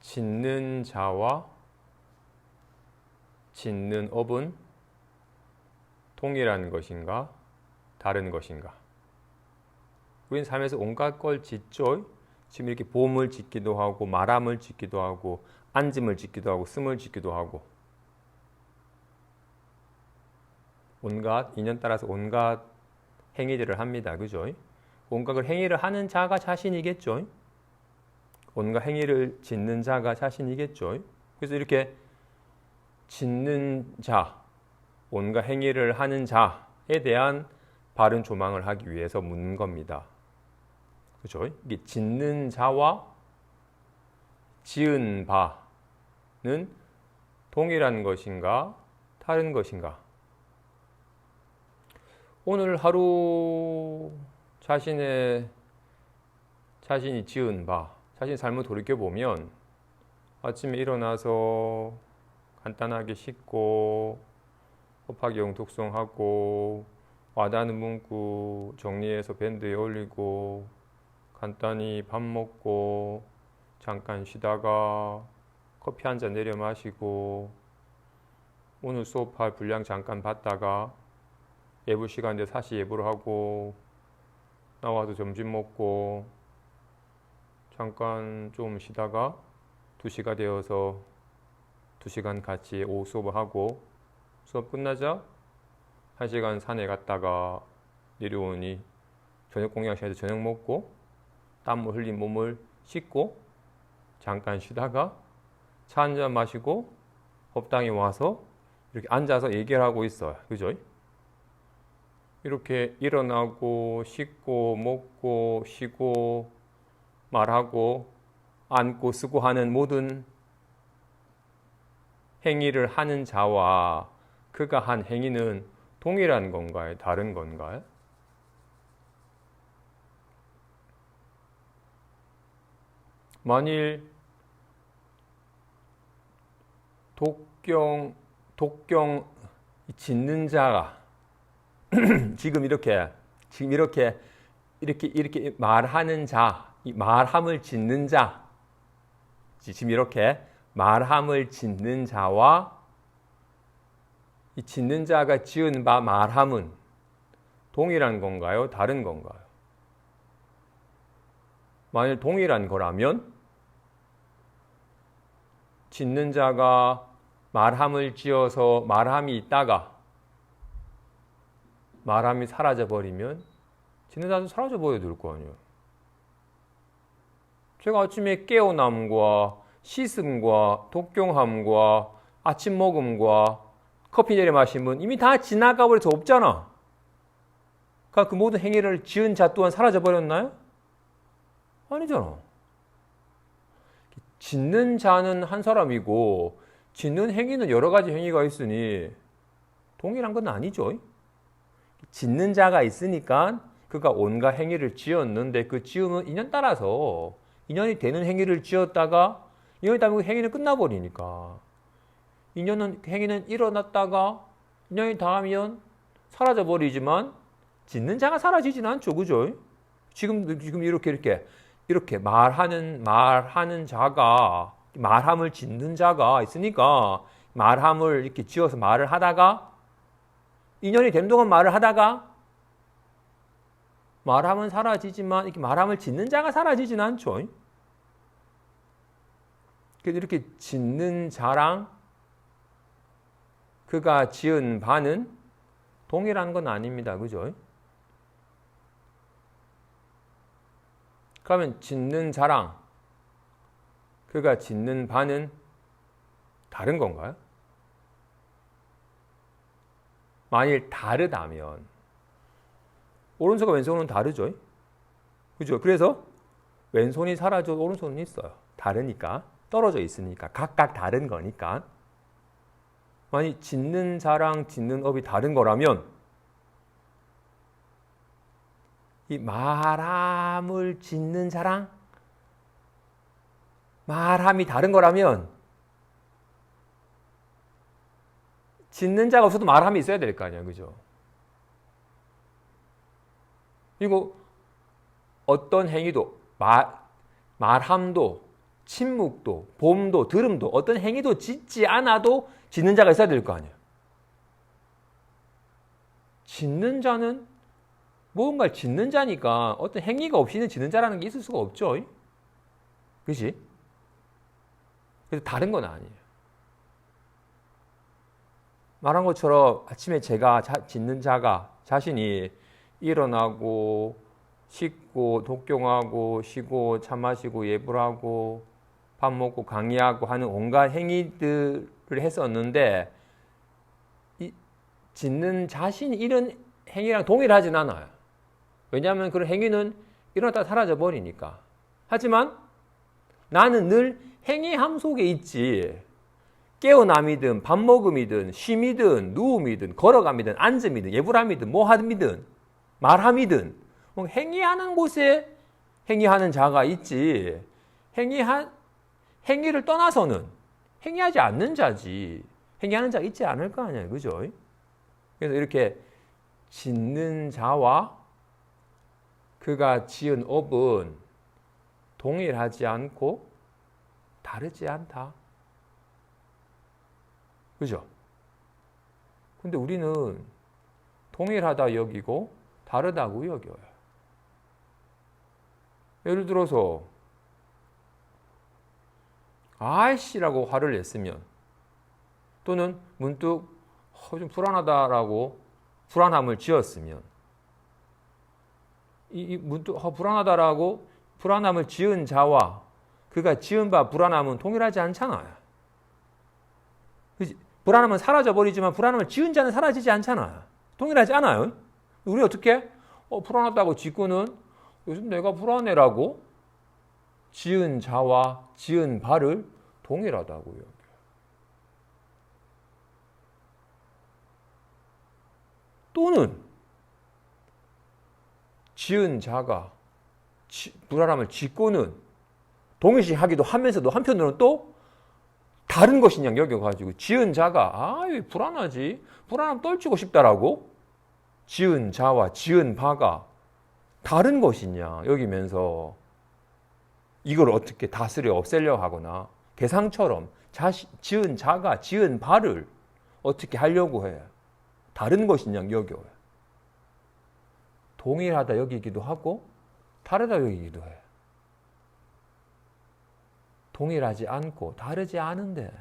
짓는 자와 짓는 업은 동일한 것인가 다른 것인가? 우리는 삶에서 온갖 걸 짓죠. 지금 이렇게 봄을 짓기도 하고 말함을 짓기도 하고 앉음을 짓기도 하고 숨을 짓기도 하고 온갖 인연 따라서 온갖 행위들을 합니다. 그죠? 온갖 행위를 하는 자가 자신이겠죠. 온갖 행위를 짓는 자가 자신이겠죠. 그래서 이렇게 짓는 자, 온갖 행위를 하는 자에 대한 바른 조망을 하기 위해서 묻는 겁니다. 그죠? 이게 짓는 자와 지은 바는 동일한 것인가 다른 것인가? 오늘 하루 자신이 지은 바, 자신의 삶을 돌이켜보면 아침에 일어나서 간단하게 씻고 법화경 독송하고 와닿는 문구 정리해서 밴드에 올리고 간단히 밥 먹고 잠깐 쉬다가 커피 한 잔 내려 마시고 오늘 수업할 분량 잠깐 봤다가 예부 시간인데 다시 예부를 하고 나와서 점심 먹고 잠깐 좀 쉬다가 2시가 되어서 2시간 같이 오후 수업을 하고 수업 끝나자 1시간 산에 갔다가 내려오니 저녁 공양 시간에서 저녁 먹고 땀을 흘린 몸을 씻고 잠깐 쉬다가 차 한 잔 마시고 법당에 와서 이렇게 앉아서 얘기를 하고 있어요. 그죠? 이렇게 일어나고 씻고 먹고 쉬고 말하고 앉고 쓰고 하는 모든 행위를 하는 자와 그가 한 행위는 동일한 건가요? 다른 건가요? 만일 독경 짓는 자가 지금 이렇게 말하는 자, 이 말함을 짓는 자, 지금 이렇게 말함을 짓는 자와 이 짓는 자가 지은 바 말함은 동일한 건가요? 다른 건가요? 만일 동일한 거라면 짓는 자가 말함을 지어서 말함이 있다가 말함이 사라져버리면 짓는 자도 사라져버려야 될 거 아니에요. 제가 아침에 깨어남과 씻음과 독경함과 아침 먹음과 커피 내려 마시면 이미 다 지나가 버려서 없잖아. 그러니까 그 모든 행위를 지은 자 또한 사라져 버렸나요? 아니잖아. 짓는 자는 한 사람이고 짓는 행위는 여러 가지 행위가 있으니 동일한 건 아니죠. 짓는 자가 있으니까 그가 온갖 행위를 지었는데 그 지음은 인연 따라서 인연이 되는 행위를 지었다가 인연이 닿으면 그 행위는 끝나버리니까 행위는 일어났다가 인연이 닿으면 사라져버리지만 짓는 자가 사라지진 않죠. 그죠? 지금 이렇게 말하는 자가 말함을 짓는 자가 있으니까 말함을 이렇게 지어서 말을 하다가 인연이 된 동안 말을 하다가 말함은 사라지지만 이렇게 말함을 짓는 자가 사라지진 않죠. 그래서 이렇게 짓는 자랑 그가 지은 바는 동일한 건 아닙니다. 그죠? 그러면 짓는 자랑 그가 짓는 바는 다른 건가요? 만일 다르다면 오른손과 왼손은 다르죠. 그죠? 그래서 왼손이 사라져도 오른손은 있어요. 다르니까 떨어져 있으니까 각각 다른 거니까 만일 짓는 자랑 짓는 업이 다른 거라면 이 말함을 짓는 자랑 말함이 다른 거라면 짓는 자가 없어도 말함이 있어야 될 거 아니에요. 그죠? 그리고 어떤 행위도 말함도 침묵도, 봄도, 들음도, 어떤 행위도 짓지 않아도 짓는 자가 있어야 될 거 아니에요. 짓는 자는 무언가를 짓는 자니까 어떤 행위가 없이는 짓는 자라는 게 있을 수가 없죠. 그렇지? 그래서 다른 건 아니에요. 말한 것처럼 아침에 제가 짓는 자가 자신이 일어나고 씻고 독경하고 쉬고 차 마시고 예불 하고 밥 먹고 강의하고 하는 온갖 행위들을 했었는데 짓는 자신이 이런 행위랑 동일하진 않아요. 왜냐하면 그런 행위는 일어났다 사라져 버리니까. 하지만 나는 늘 행위함 속에 있지. 깨어남이든 밥 먹음이든 쉼이든 누움이든 걸어감이든 앉음이든 예불함이든 뭐함이든 말함이든 행위하는 곳에 행위하는 자가 있지. 행위를 떠나서는 행위하지 않는 자지. 행위하는 자가 있지 않을 거 아니에요. 그죠? 그래서 이렇게 짓는 자와 그가 지은 업은 동일하지 않고 다르지 않다. 그죠? 근데 우리는 동일하다 여기고 다르다고 여겨요. 예를 들어서 아이씨라고 화를 냈으면 또는 문득 좀 불안하다라고 불안함을 지었으면 문득 불안하다라고 불안함을 지은 자와 그가 지은 바 불안함은 동일하지 않잖아요. 그치? 불안함은 사라져버리지만 불안함을 지은 자는 사라지지 않잖아요. 동일하지 않아요. 우리 어떻게? 불안하다고 짓고는 요즘 내가 불안해라고 지은 자와 지은 바를 동일하다고 여겨요. 또는 지은 자가 불안함을 짓고는 동일시하기도 하면서도 한편으로는 또 다른 것이냐 여겨가지고 지은 자가 왜 불안하지? 불안함 떨치고 싶다라고 지은 자와 지은 바가 다른 것이냐 여기면서 이걸 어떻게 다스려 없애려고 하거나 개상처럼 지은 자가 지은 바를 어떻게 하려고 해. 다른 것이냐 여겨요. 동일하다 여기기도 하고 다르다 여기기도 해. 동일하지 않고 다르지 않은데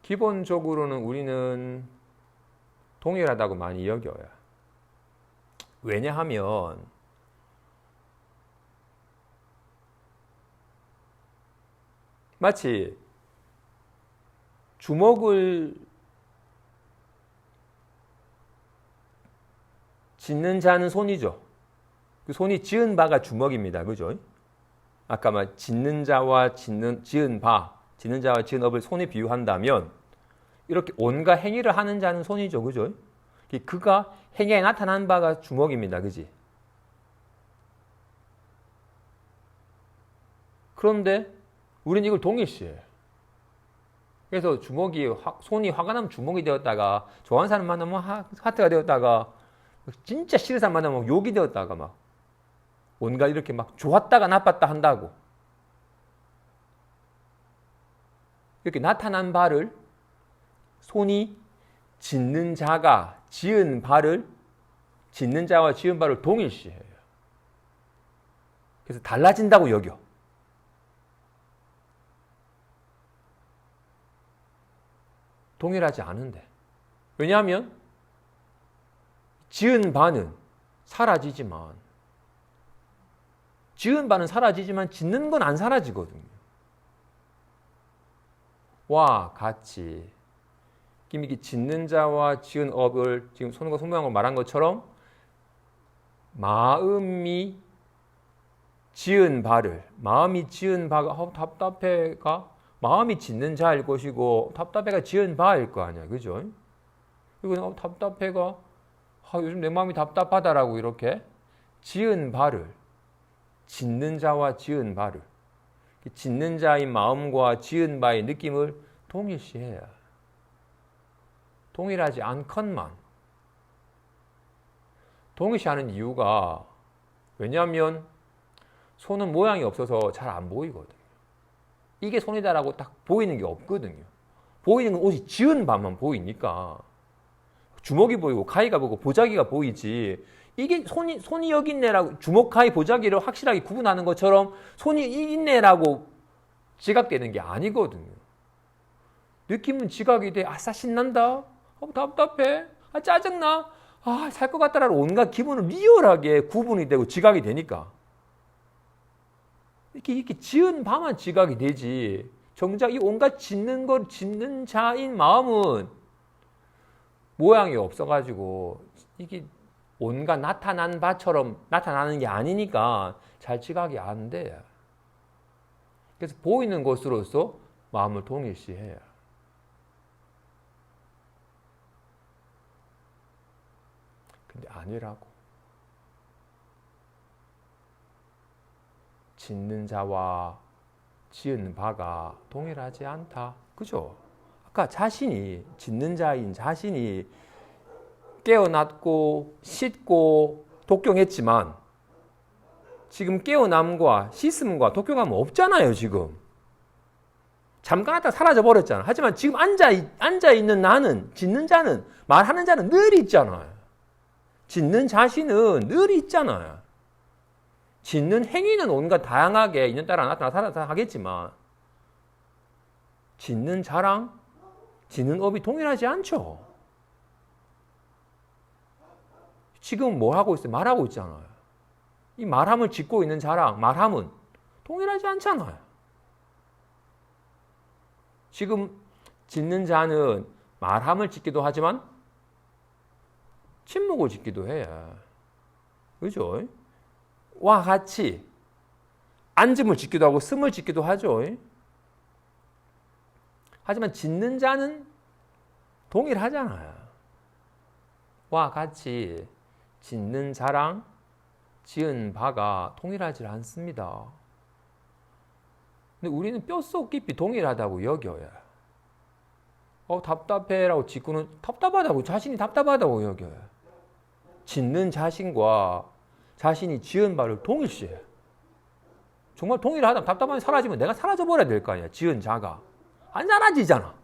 기본적으로는 우리는 동일하다고 많이 여겨요. 왜냐하면 마치 주먹을 짓는 자는 손이죠. 그 손이 지은 바가 주먹입니다. 그죠? 아까 말 짓는 자와 지은 바, 짓는 자와 지은 업을 손에 비유한다면 이렇게 온갖 행위를 하는 자는 손이죠. 그죠? 그가 행위에 나타난 바가 주먹입니다. 그지? 그런데 우리는 이걸 동일시해요. 그래서 손이 화가 나면 주먹이 되었다가 좋아하는 사람 만나면 하트가 되었다가 진짜 싫은 사람 만나면 욕이 되었다가 막 온갖 이렇게 막 좋았다가 나빴다 한다고. 이렇게 나타난 바를 손이 짓는 자가 지은 바를 짓는 자와 지은 바를 동일시해요. 그래서 달라진다고 여겨. 동일하지 않은데. 왜냐하면 지은 바는 사라지지만 짓는 건 안 사라지거든요. 와 같이 이게 짓는 자와 지은 업을 지금 손과 손모양으로 말한 것처럼 마음이 지은 바가 답답해가 마음이 짓는 자일 것이고 답답해가 지은 바일 거 아니야. 그죠? 그리고 답답해가 요즘 내 마음이 답답하다라고 이렇게 지은 바를 짓는 자와 지은 바를 짓는 자의 마음과 지은 바의 느낌을 동일시해야 동일하지 않건만 동일시하는 이유가 왜냐하면 손은 모양이 없어서 잘 안 보이거든요. 이게 손이다라고 딱 보이는 게 없거든요. 보이는 건 오직 지은 바만 보이니까. 주먹이 보이고 가위가 보이고 보자기가 보이지, 이게 손이 여기 있네라고, 주먹, 가위, 보자기를 확실하게 구분하는 것처럼 손이 있네라고 지각되는 게 아니거든요. 느낌은 지각이 돼. 아싸, 신난다. 답답해. 짜증나. 살 것 같다라는 온갖 기분을 리얼하게 구분이 되고 지각이 되니까. 이렇게 지은 바만 지각이 되지. 정작 이 온갖 짓는 자인 마음은 모양이 없어가지고 이게 온갖 나타난 바처럼 나타나는 게 아니니까 잘 지각이 안 돼. 그래서 보이는 것으로서 마음을 동일시해요. 근데 아니라고. 짓는 자와 지은 바가 동일하지 않다. 그죠? 아까 짓는 자인 자신이 깨어났고 씻고 독경했지만 지금 깨어남과 씻음과 독경함은 없잖아요. 지금 잠깐 왔다 사라져 버렸잖아. 하지만 지금 앉아있는 나는, 짓는 자는, 말하는 자는 늘 있잖아요. 짓는 자신은 늘 있잖아요. 짓는 행위는 온갖 다양하게 인연따라 나타나겠지만 짓는 자랑, 짓는 업이 동일하지 않죠. 지금 뭐 하고 있어요? 말하고 있잖아요. 이 말함을 짓고 있는 자랑, 말함은 동일하지 않잖아요. 지금 짓는 자는 말함을 짓기도 하지만 침묵을 짓기도 해요. 그죠? 와 같이 앉음을 짓기도 하고 숨을 짓기도 하죠. 하지만 짓는 자는 동일하잖아요. 와 같이 짓는 자랑, 지은 바가 동일하지 않습니다. 근데 우리는 뼛속 깊이 동일하다고 여겨요. 답답해라고 짓고는 답답하다고, 자신이 답답하다고 여겨요. 짓는 자신과 자신이 지은 바를 동일시해요. 정말 동일하다면 답답함이 사라지면 내가 사라져버려야 될 거 아니야. 지은 자가. 안 사라지잖아.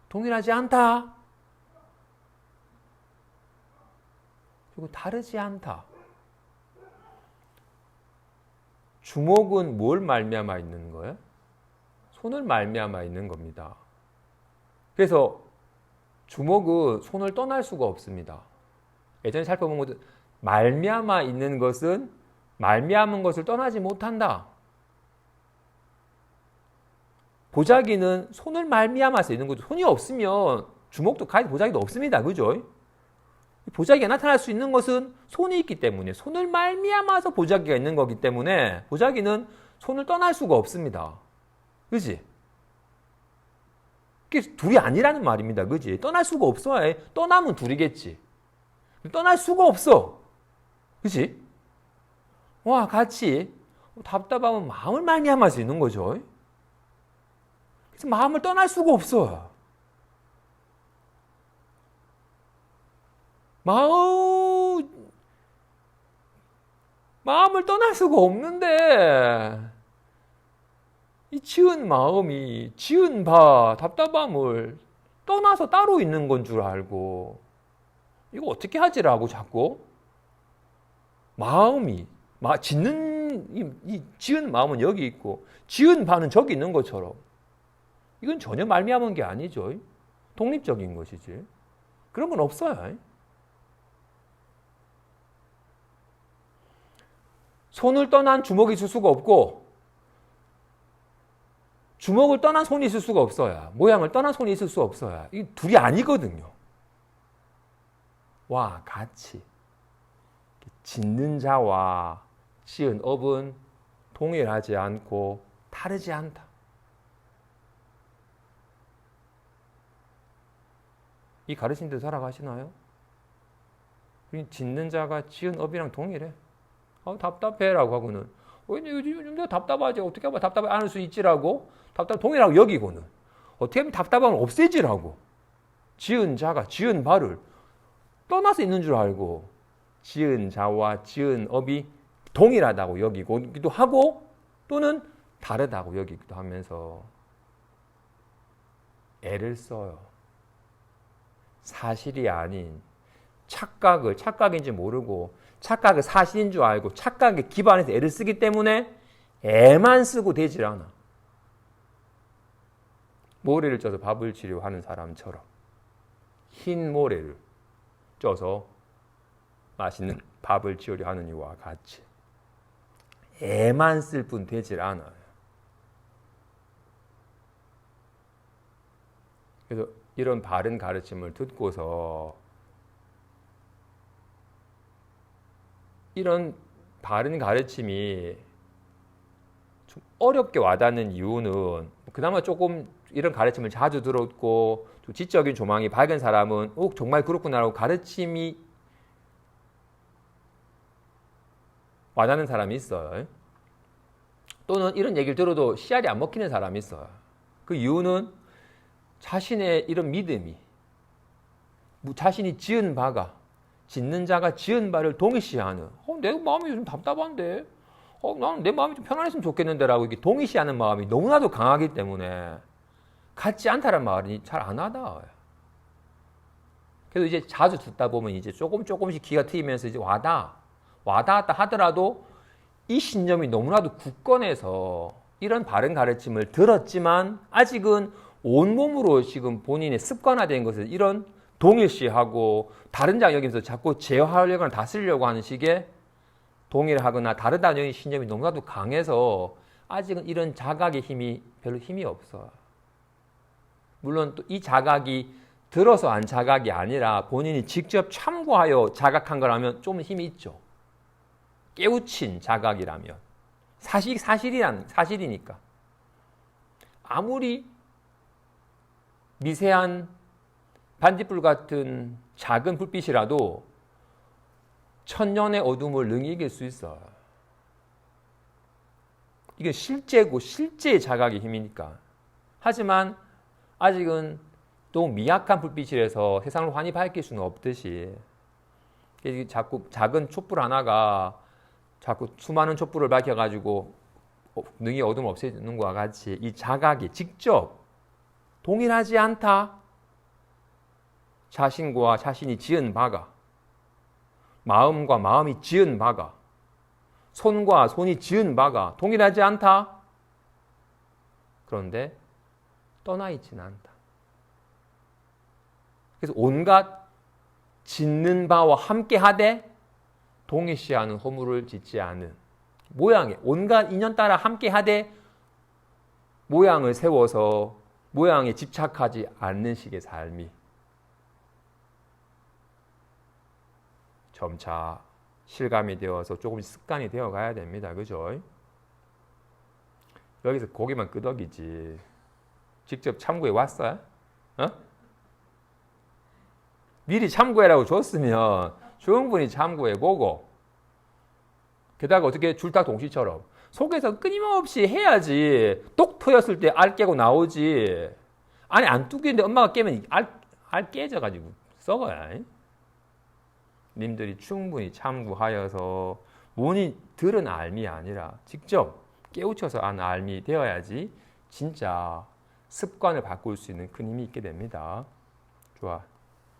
동일하지 않다. 그리고 다르지 않다. 주먹은 뭘 말미암아 있는 거예요? 손을 말미암아 있는 겁니다. 그래서 주먹은 손을 떠날 수가 없습니다. 예전에 살펴본 것도 말미암아 있는 것은 말미암은 것을 떠나지 못한다. 보자기는 손을 말미암아서 있는 거죠. 손이 없으면 주먹도 가위 보자기도 없습니다. 그죠? 보자기가 나타날 수 있는 것은 손이 있기 때문에, 손을 말미암아서 보자기가 있는 거기 때문에 보자기는 손을 떠날 수가 없습니다. 그지? 그게 둘이 아니라는 말입니다. 그지? 떠날 수가 없어. 떠나면 둘이겠지. 떠날 수가 없어. 그지? 와 같이 답답하면 마음을 말미암아서 있는 거죠. 그래서 마음을 떠날 수가 없어요. 마음을 떠날 수가 없는데 이 지은 마음이 지은 바 답답함을 떠나서 따로 있는 건 줄 알고 이거 어떻게 하지라고 자꾸 마음이 이 지은 마음은 여기 있고 지은 바는 저기 있는 것처럼 이건 전혀 말미암은 게 아니죠. 독립적인 것이지. 그런 건 없어요. 손을 떠난 주먹이 있을 수가 없고 주먹을 떠난 손이 있을 수가 없어요. 모양을 떠난 손이 있을 수 없어요. 이 둘이 아니거든요. 와 같이 짓는 자와 지은 업은 동일하지 않고 다르지 않다. 이 가르친 대로 살아가시나요? 짓는 자가 지은 업이랑 동일해. 답답해라고 하고는 요즘 내가 답답하지. 어떻게 하면 답답해 않을 수 있지라고 동일하고 여기고는 어떻게 하면 답답함을 없애지라고 지은 자가 지은 바를 떠나서 있는 줄 알고 지은 자와 지은 업이 동일하다고 여기기도 하고 또는 다르다고 여기기도 하면서 애를 써요. 사실이 아닌 착각을 착각인지 모르고 착각을 사실인 줄 알고 착각에 기반해서 애를 쓰기 때문에 애만 쓰고 되질 않아. 모래를 쪄서 밥을 지려 하는 사람처럼 흰 모래를 쪄서 맛있는 밥을 지으려 하는 이와 같이 애만 쓸 뿐 되질 않아요. 그래서 이런 바른 가르침을 듣고서 이런 바른 가르침이 좀 어렵게 와닿는 이유는 그나마 조금 이런 가르침을 자주 들었고 좀 지적인 조망이 밝은 사람은 정말 그렇구나라고 가르침이 와닿는 사람이 있어요. 또는 이런 얘기를 들어도 씨알이 안 먹히는 사람이 있어요. 그 이유는 자신의 이런 믿음이 자신이 지은 바가 짓는 자가 지은 바를 동일시하는 내 마음이 좀 답답한데 나는 내 마음이 좀 편안했으면 좋겠는데 라고 이렇게 동일시하는 마음이 너무나도 강하기 때문에 같지 않다는 말이 잘 안 와닿아요. 그래서 이제 자주 듣다 보면 이제 조금씩 귀가 트이면서 이제 와닿았다 하더라도 이 신념이 너무나도 굳건해서 이런 바른 가르침을 들었지만 아직은 온몸으로 지금 본인의 습관화된 것을 이런 동일시하고 다른 자 여기서 자꾸 제어하려거나 다스리려고 하는 식의 동일하거나 다르다는 신념이 너무나도 강해서 아직은 이런 자각의 힘이 별로 힘이 없어요. 물론 또 이 자각이 들어서 한 자각이 아니라 본인이 직접 참고하여 자각한 거라면 좀 힘이 있죠. 깨우친 자각이라면 사실이니까 아무리 미세한 반딧불 같은 작은 불빛이라도 천년의 어둠을 능히 이길 수 있어요. 이게 실제고 실제의 자각의 힘이니까. 하지만 아직은 너무 미약한 불빛이라서 세상을 환히 밝힐 수는 없듯이 자꾸 작은 촛불 하나가 자꾸 수많은 촛불을 밝혀가지고 능히 어둠을 없애주는 것과 같이 이 자각이 직접 동일하지 않다. 자신과 자신이 지은 바가 마음과 마음이 지은 바가 손과 손이 지은 바가 동일하지 않다. 그런데 떠나 있지는 않다. 그래서 온갖 짓는 바와 함께 하되 동일시하는 허물을 짓지 않은 모양에 온갖 인연 따라 함께 하되 모양을 세워서 모양에 집착하지 않는 식의 삶이 점차 실감이 되어서 조금씩 습관이 되어 가야 됩니다. 그죠? 여기서 고기만 끄덕이지 직접 참고해 왔어요? 미리 참고해라고 줬으면 충분히 참고해보고 게다가 어떻게 줄타동시처럼 속에서 끊임없이 해야지 똑 터였을 때 알 깨고 나오지. 안에 안 뚜기는데 엄마가 깨면 알 깨져가지고 썩어요. 님들이 충분히 참고하여서 본인이 들은 알미 아니라 직접 깨우쳐서 안 알미 되어야지 진짜 습관을 바꿀 수 있는 큰 힘이 있게 됩니다. 좋아.